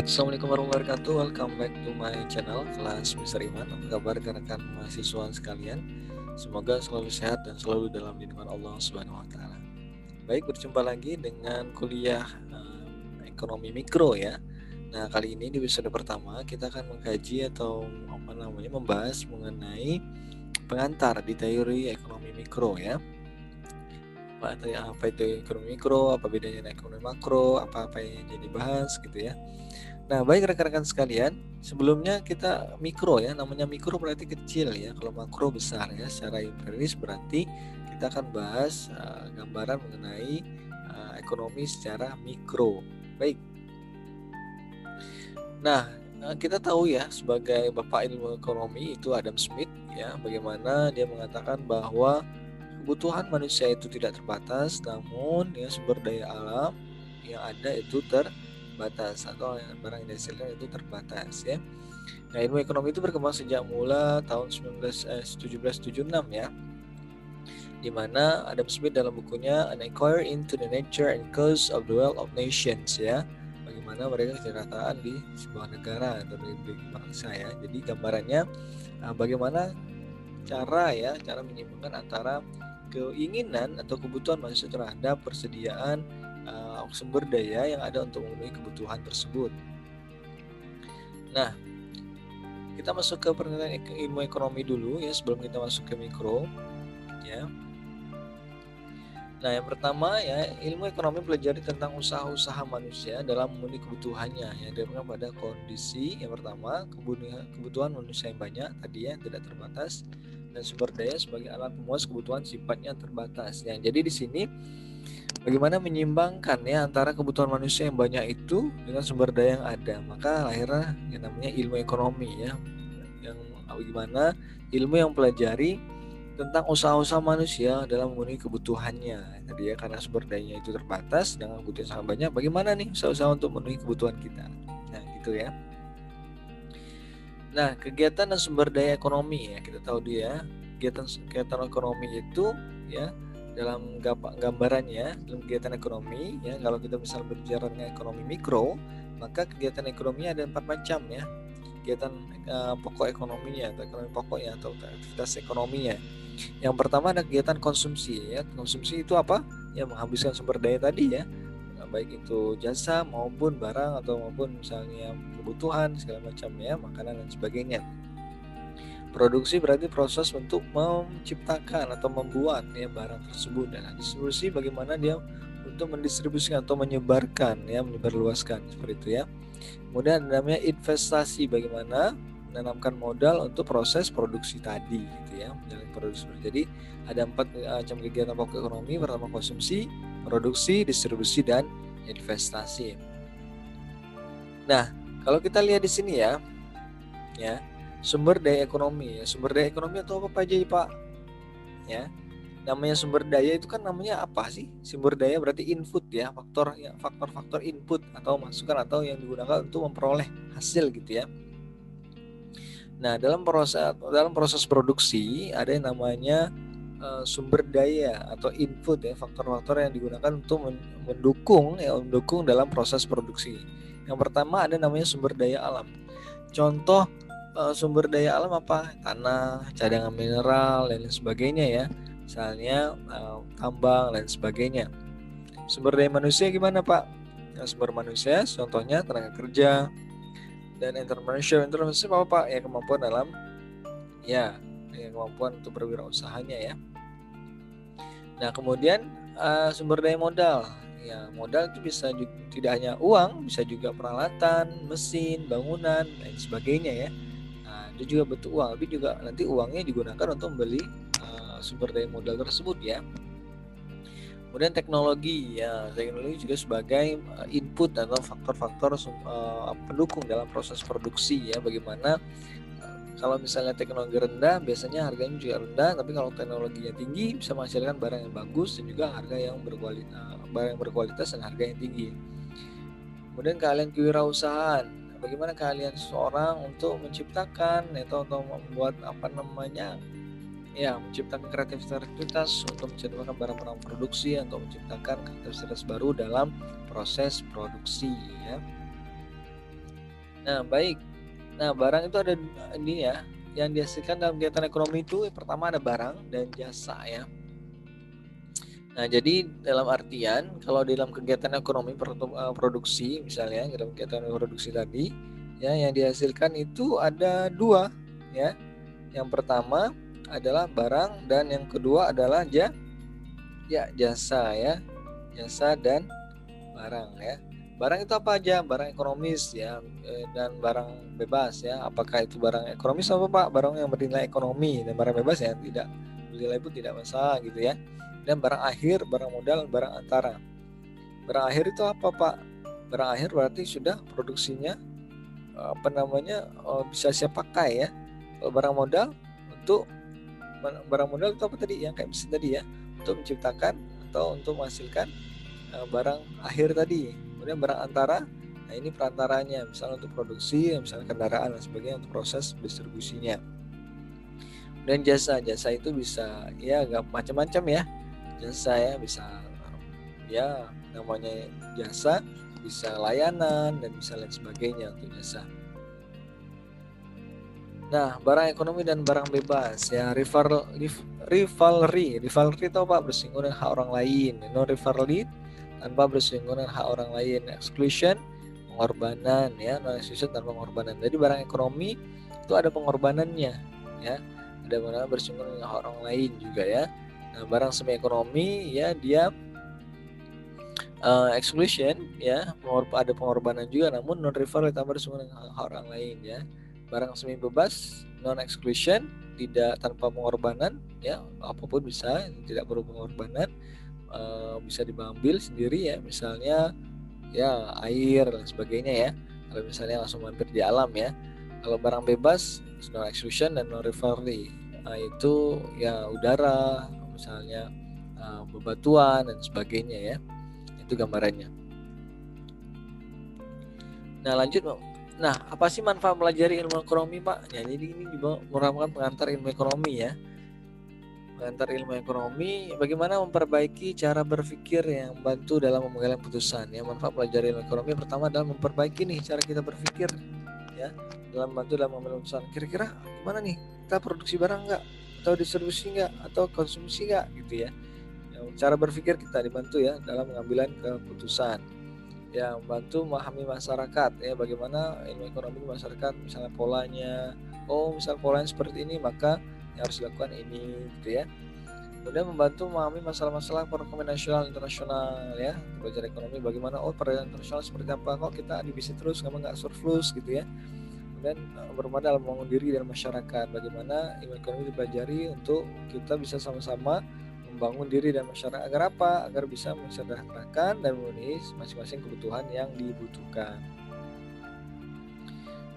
Assalamualaikum warahmatullahi wabarakatuh. Welcome back to my channel kelas Mister Iman. Apa kabar rekan-rekan mahasiswa sekalian? Semoga selalu sehat dan selalu dalam lindungan Allah Subhanahu wa taala. Baik, berjumpa lagi dengan kuliah ekonomi mikro ya. Nah, kali ini di episode pertama kita akan mengkaji atau membahas mengenai pengantar di teori ekonomi mikro ya. Apa itu ekonomi mikro, apa bedanya dengan ekonomi makro, apa yang jadi bahas gitu ya. Nah, baik rekan-rekan sekalian, sebelumnya kita mikro ya, namanya mikro berarti kecil ya, kalau makro besar ya. Secara empiris berarti kita akan bahas gambaran mengenai ekonomi secara mikro. Baik. Nah, kita tahu ya sebagai bapak ilmu ekonomi itu Adam Smith ya, bagaimana dia mengatakan bahwa kebutuhan manusia itu tidak terbatas, namun ya sumber daya alam yang ada itu terbatas atau barang yang dihasilkan itu terbatas ya. Nah, ilmu ekonomi itu berkembang sejak mula tahun 1776 ya, di mana Adam Smith dalam bukunya An Inquiry into the Nature and Cause of the Wealth of Nations ya, bagaimana mereka kesejahteraan di sebuah negara atau di bangsa ya. Jadi gambarannya bagaimana cara menyeimbangkan antara keinginan atau kebutuhan manusia terhadap persediaan sumber daya yang ada untuk memenuhi kebutuhan tersebut. Nah, kita masuk ke penelitian ilmu ekonomi dulu ya sebelum kita masuk ke mikro ya. Nah, yang pertama ya, ilmu ekonomi pelajari tentang usaha-usaha manusia dalam memenuhi kebutuhannya yang didasarkan pada kondisi yang pertama, kebutuhan manusia yang banyak tadi ya, tidak terbatas, dan sumber daya sebagai alat pemuas kebutuhan sifatnya terbatas. Yang jadi di sini bagaimana menyeimbangkan ya antara kebutuhan manusia yang banyak itu dengan sumber daya yang ada. Maka lahirlah yang namanya ilmu ekonomi ya. Yang bagaimana ilmu yang pelajari tentang usaha-usaha manusia dalam memenuhi kebutuhannya. Tadi ya, karena sumber dayanya itu terbatas dengan kebutuhan sangat banyak, bagaimana nih usaha-usaha untuk memenuhi kebutuhan kita. Nah, gitu ya. Nah, kegiatan dan sumber daya ekonomi ya, kita tahu dia kegiatan ekonomi itu ya, dalam gambarannya dalam kegiatan ekonomi ya, kalau kita misal berbicara dengan ekonomi mikro, maka kegiatan ekonominya ada 4 macam ya. Kegiatan pokok ekonominya atau ekonomi pokoknya atau aktivitas ekonominya. Yang pertama ada kegiatan konsumsi ya. Konsumsi itu apa? Ya, menghabiskan sumber daya tadi ya, baik itu jasa maupun barang atau maupun misalnya kebutuhan segala macam ya, makanan dan sebagainya. Produksi berarti proses untuk menciptakan atau membuat ya barang tersebut, dan distribusi bagaimana dia untuk mendistribusikan atau menyebarkan ya, menyebarluaskan seperti itu ya. Kemudian namanya investasi, bagaimana menanamkan modal untuk proses produksi tadi gitu ya, menjalani produksi. Jadi ada 4 macam kegiatan pokok ekonomi. Pertama konsumsi, produksi, distribusi, dan investasi. Nah, kalau kita lihat di sini ya, sumber daya ekonomi. Sumber daya ekonomi atau apa aja Pak? Ya, namanya sumber daya itu kan namanya apa sih? Sumber daya berarti input ya, faktor-faktor input atau masukan atau yang digunakan untuk memperoleh hasil gitu ya. Nah, dalam proses produksi ada yang namanya sumber daya atau input ya, faktor-faktor yang digunakan untuk mendukung dalam proses produksi. Yang pertama ada namanya sumber daya alam. Contoh sumber daya alam apa? Tanah, cadangan mineral dan lain sebagainya ya. Misalnya tambang dan sebagainya. Sumber daya manusia gimana Pak? Nah, sumber manusia contohnya tenaga kerja dan entrepreneurship apa Pak? Ya, kemampuan dalam kemampuan untuk berwirausahanya ya. Nah, kemudian sumber daya modal. Ya, modal itu bisa tidak hanya uang, bisa juga peralatan, mesin, bangunan, dan sebagainya ya. Nah, itu juga bentuk uang, tapi juga nanti uangnya digunakan untuk membeli sumber daya modal tersebut ya. Kemudian teknologi ya, teknologi juga sebagai input atau faktor-faktor pendukung dalam proses produksi ya. Bagaimana kalau misalnya teknologi rendah biasanya harganya juga rendah, tapi kalau teknologinya tinggi bisa menghasilkan barang yang bagus dan juga harga yang berkualitas dan harga yang tinggi. Kemudian keahlian kewirausahaan, bagaimana keahlian seseorang untuk menciptakan atau membuat menciptakan kreativitas untuk menciptakan barang-barang produksi atau menciptakan kreativitas baru dalam proses produksi ya. Nah, baik. Nah, barang itu ada ini ya, yang dihasilkan dalam kegiatan ekonomi itu pertama ada barang dan jasa ya. Nah, jadi dalam artian kalau dalam kegiatan ekonomi produksi misalnya dalam kegiatan produksi tadi ya yang dihasilkan itu ada dua ya. Yang pertama adalah barang dan yang kedua adalah jasa ya. Jasa dan barang ya. Barang itu apa aja? Barang ekonomis ya dan barang bebas ya. Apakah itu barang ekonomis apa Pak? Barang yang bernilai ekonomi dan barang bebas ya tidak bernilai pun tidak masalah gitu ya. Dan barang akhir, barang modal, barang antara. Barang akhir itu apa Pak? Barang akhir berarti sudah produksinya bisa siap pakai ya. Kalau barang modal untuk barang modal itu apa tadi? Yang kayak mesin tadi ya, untuk menciptakan atau untuk menghasilkan barang akhir tadi. Kemudian barang antara, nah ini perantaranya, misalnya untuk produksi, misalnya kendaraan dan sebagainya untuk proses distribusinya. Dan jasa itu bisa ya agak macam-macam ya. Jasa ya bisa ya namanya jasa, bisa layanan dan bisa lain sebagainya untuk jasa. Nah, barang ekonomi dan barang bebas ya, rivalry itu apa? Bersinggungan dengan hak orang lain. Non rivalry tanpa bersinggungan dengan hak orang lain. Exclusion, pengorbanan ya, non exclusion tanpa pengorbanan. Jadi barang ekonomi itu ada pengorbanannya ya. Ada barang bersinggungan dengan hak orang lain juga ya. Nah, barang semi ekonomi ya dia exclusion ya, ada pengorbanan juga, namun non rivalry tanpa bersinggungan dengan hak orang lain ya. Barang semi bebas, non exclusion, tidak tanpa pengorbanan ya, apapun bisa, tidak perlu pengorbanan, bisa diambil sendiri ya, misalnya ya air dan sebagainya ya, kalau misalnya langsung mampir di alam ya. Kalau barang bebas, non exclusion dan non rivalry, itu ya udara misalnya, bebatuan dan sebagainya ya, itu gambarannya. Nah lanjut. Nah, apa sih manfaat pelajari ilmu ekonomi, Pak? Ya, jadi ini juga merupakan pengantar ilmu ekonomi ya. Pengantar ilmu ekonomi, bagaimana memperbaiki cara berpikir yang membantu dalam mengambil keputusan. Ya, manfaat pelajari ilmu ekonomi pertama adalah memperbaiki nih cara kita berpikir ya, dalam membantu dalam mengambil keputusan. Kira-kira gimana nih? Kita produksi barang nggak? Atau distribusi nggak? Atau konsumsi nggak? Gitu ya. Cara berpikir kita dibantu ya dalam pengambilan keputusan. Ya, membantu memahami masyarakat ya, bagaimana ilmu ekonomi masyarakat, misalnya polanya, misal polanya seperti ini maka yang harus dilakukan ini gitu ya. Kemudian membantu memahami masalah-masalah perekonomian nasional internasional ya, belajar ekonomi bagaimana perekonomian internasional seperti apa, kok kita defisit terus nggak surplus gitu ya. Kemudian bermanfaat dalam membangun diri dan masyarakat, bagaimana ilmu ekonomi dipelajari untuk kita bisa sama-sama membangun diri dan masyarakat agar apa? Agar bisa mensejahterakan dan memenuhi masing-masing kebutuhan yang dibutuhkan.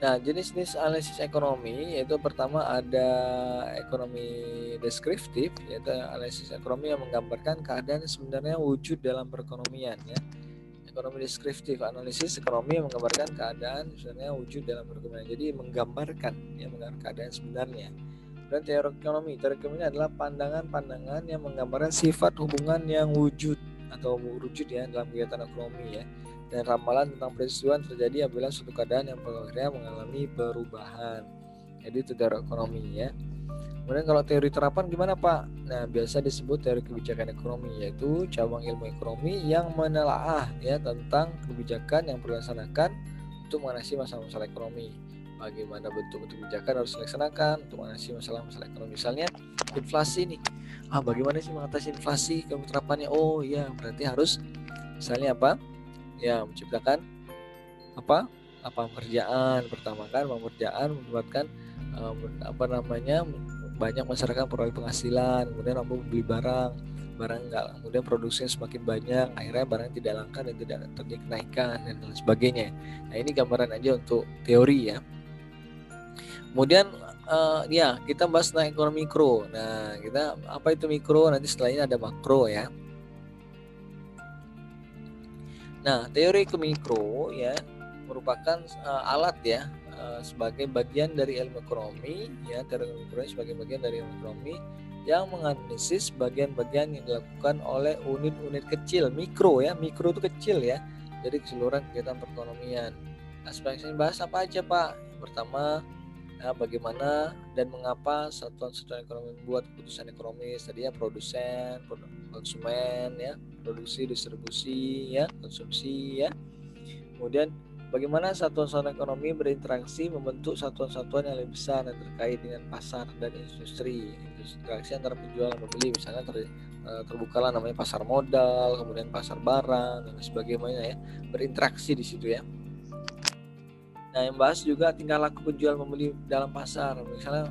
Nah, jenis-jenis analisis ekonomi yaitu pertama ada ekonomi deskriptif, yaitu analisis ekonomi yang menggambarkan keadaan sebenarnya wujud dalam perekonomian ya. Ekonomi deskriptif, analisis ekonomi yang menggambarkan keadaan sebenarnya wujud dalam perekonomian. Jadi menggambarkan keadaan sebenarnya. Dan teori ekonomi adalah pandangan-pandangan yang menggambarkan sifat hubungan yang wujud atau wujud ya dalam kegiatan ekonomi ya, dan ramalan tentang peristiwa yang terjadi apabila suatu keadaan yang akhirnya mengalami perubahan. Jadi itu teori ekonomi ya. Kemudian kalau teori terapan gimana Pak? Nah, biasa disebut teori kebijakan ekonomi, yaitu cabang ilmu ekonomi yang menelaah ya tentang kebijakan yang perlu dilaksanakan untuk mengatasi masalah-masalah ekonomi. Bagaimana bentuk-bentuk kebijakan harus dilaksanakan untuk mengatasi masalah-masalah ekonomi. Misalnya inflasi nih. Bagaimana sih mengatasi inflasi? Terapannya iya berarti harus misalnya apa? Ya, menciptakan lapangan pekerjaan pertama kan, menyebabkan banyak masyarakat peroleh penghasilan, kemudian mampu beli barang enggak, kemudian produksinya semakin banyak, akhirnya barang tidak langka dan tidak terjadi kenaikan dan lain sebagainya. Nah, ini gambaran aja untuk teori ya. Kemudian kita bahas tentang ekonomi mikro. Nah, kita apa itu mikro? Nanti setelahnya ada makro ya. Nah, teori ekonomi mikro ya merupakan alat ya sebagai bagian dari ilmu ekonomi ya, teori ekonomi mikro sebagai bagian dari ilmu ekonomi yang menganalisis bagian-bagian yang dilakukan oleh unit-unit kecil mikro ya. Mikro itu kecil ya. Jadi keseluruhan kegiatan perekonomian. Aspek yang bahas apa aja Pak? Yang pertama, bagaimana dan mengapa satuan-satuan ekonomi membuat keputusan ekonomis tadi ya, produsen, konsumen ya, produksi, distribusi ya, konsumsi ya. Kemudian bagaimana satuan-satuan ekonomi berinteraksi membentuk satuan-satuan yang lebih besar dan terkait dengan pasar dan industri. Interaksi antara penjual dan pembeli, misalnya terbukalah namanya pasar modal, kemudian pasar barang dan sebagainya ya, berinteraksi di situ ya. Nah, yang bahas juga tingkah laku penjual pembeli dalam pasar, misalnya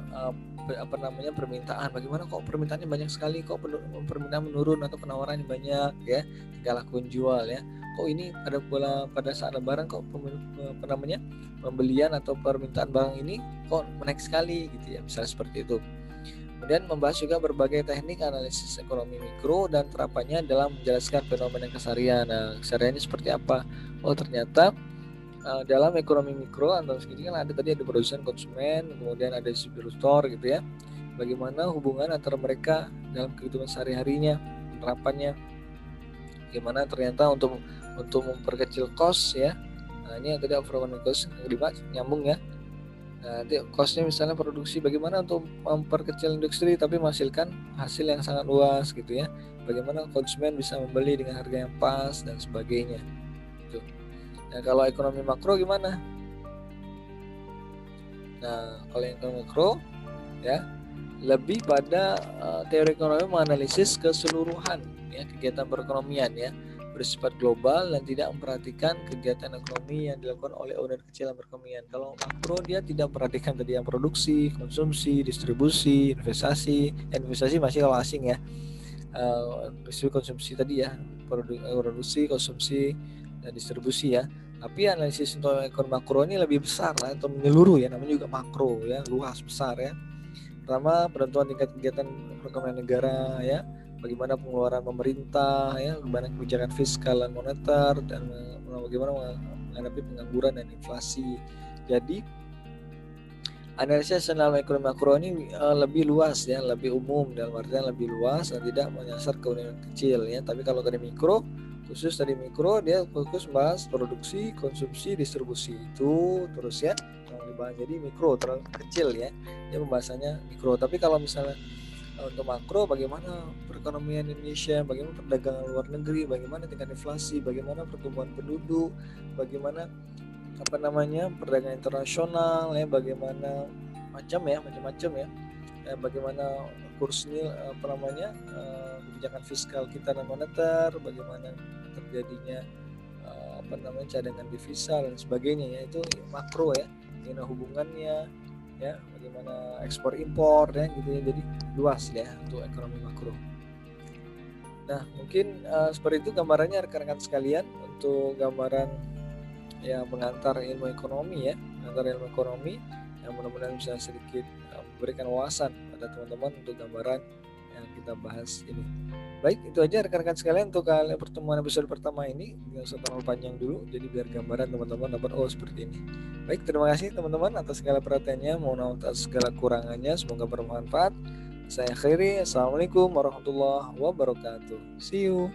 permintaan, bagaimana kok permintaannya banyak sekali, kok permintaan menurun atau penawarannya banyak ya, tingkah laku penjual ya, kok ini pada saat lebaran kok pembelian atau permintaan barang ini kok menaik sekali gitu ya, misalnya seperti itu. Kemudian membahas juga berbagai teknik analisis ekonomi mikro dan terapannya dalam menjelaskan fenomena keseharian. Nah, kesehariannya seperti apa? Oh, ternyata dalam ekonomi mikro atau segini kan ada produsen, konsumen, kemudian ada distributor gitu ya. Bagaimana hubungan antara mereka dalam kehidupan sehari-harinya, penerapannya. Gimana ternyata untuk memperkecil cost ya. Nah, ini yang tadi overall cost nyambung ya. Nah, nanti costnya misalnya produksi, bagaimana untuk memperkecil industri tapi menghasilkan hasil yang sangat luas gitu ya. Bagaimana konsumen bisa membeli dengan harga yang pas dan sebagainya. Gitu. Nah, kalau ekonomi makro gimana? Nah, kalau ekonomi makro ya lebih pada teori ekonomi menganalisis keseluruhan ya kegiatan perekonomian ya, bersifat global dan tidak memperhatikan kegiatan ekonomi yang dilakukan oleh owner kecil dan perekonomian. Kalau makro dia tidak memperhatikan tadi yang produksi, konsumsi, distribusi, investasi masih kalau asing ya. Konsumsi tadi ya, produksi, konsumsi dan distribusi ya. Tapi analisis untuk ekonomi makro ini lebih besar lah atau menyeluruh ya, namanya juga makro ya, luas besar ya. Pertama, penentuan tingkat kegiatan perekonomian negara ya, bagaimana pengeluaran pemerintah ya, bagaimana kebijakan fiskal dan moneter, dan bagaimana menghadapi pengangguran dan inflasi. Jadi analisis dalam ekonomi makro ini lebih luas ya, lebih umum, dalam artian lebih luas dan tidak menyasar ke unit kecil ya. Tapi kalau dari mikro, khusus dari mikro dia fokus bahas produksi, konsumsi, distribusi itu terus ya yang dibahas. Jadi mikro terlalu kecil ya, dia pembahasannya mikro. Tapi kalau misalnya untuk makro, bagaimana perekonomian Indonesia, bagaimana perdagangan luar negeri, bagaimana tingkat inflasi, bagaimana pertumbuhan penduduk, bagaimana perdagangan internasional ya, bagaimana macam-macam ya, bagaimana kursnya kebijakan fiskal kita dan moneter, bagaimana terjadinya cadangan devisa dan sebagainya ya, itu makro ya, bagaimana hubungannya ya, bagaimana ekspor impor ya gitu ya. Jadi luas ya untuk ekonomi makro. Nah, mungkin seperti itu gambarannya rekan-rekan sekalian, untuk gambaran ya pengantar ilmu ekonomi ya, yang mudah-mudahan bisa sedikit memberikan wawasan pada teman-teman untuk gambaran yang kita bahas ini. Baik, itu aja rekan-rekan sekalian untuk pertemuan episode pertama ini. Nggak usah terlalu panjang dulu, jadi biar gambaran teman-teman dapat seperti ini. Baik, terima kasih teman-teman atas segala perhatiannya, mohon maaf atas segala kurangannya, semoga bermanfaat. Saya akhiri, assalamualaikum warahmatullahi wabarakatuh. See you.